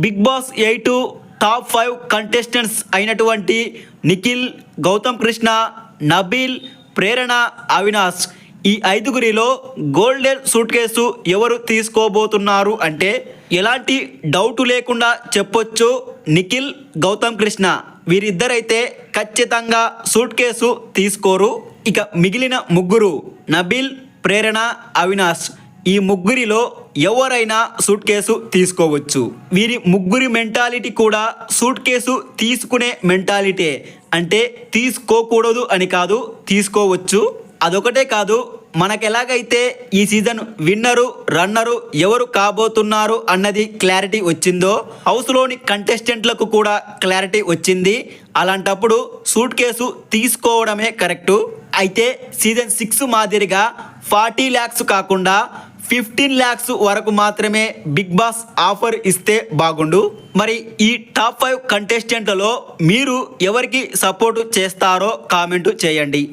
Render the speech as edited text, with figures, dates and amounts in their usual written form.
Big boss 8 top 5 contestants అయినటువంటి నిఖిల్, గౌతమ్ కృష్ణ, నబీల్, ప్రేరణ, అవినాష్ ఈ ఐదుగురిలో golden suit case ఎవరు తీసుకోబోతున్నారు అంటే ఎలాంటి డౌట్ లేకుండా చెప్పొచ్చు నిఖిల్, గౌతమ్ కృష్ణ వీరిద్దరైతే ఖచ్చితంగా సూట్ కేసు తీసుకోరు. ఇక మిగిలిన ముగ్గురు నబీల్, ప్రేరణ, అవినాష్ ఈ ముగ్గురిలో ఎవరైనా సూట్ కేసు తీసుకోవచ్చు. వీరి ముగ్గురి మెంటాలిటీ కూడా సూట్ కేసు తీసుకునే మెంటాలిటీ, అంటే తీసుకోకూడదు అని కాదు, తీసుకోవచ్చు. అదొకటే కాదు, మనకెలాగైతే ఈ సీజన్ విన్నరు, రన్నరు ఎవరు కాబోతున్నారు అన్నది క్లారిటీ వచ్చిందో హౌస్లోని కంటెస్టెంట్లకు కూడా క్లారిటీ వచ్చింది. అలాంటప్పుడు సూట్ కేసు తీసుకోవడమే కరెక్టు. అయితే సీజన్ 6 మాదిరిగా 40 lakhs కాకుండా 15 lakhs వరకు మాత్రమే బిగ్ బాస్ ఆఫర్ ఇస్తే బాగుండు. మరి ఈ టాప్ 5 కంటెస్టెంట్లలో మీరు ఎవరికి సపోర్ట్ చేస్తారో కామెంటు చేయండి.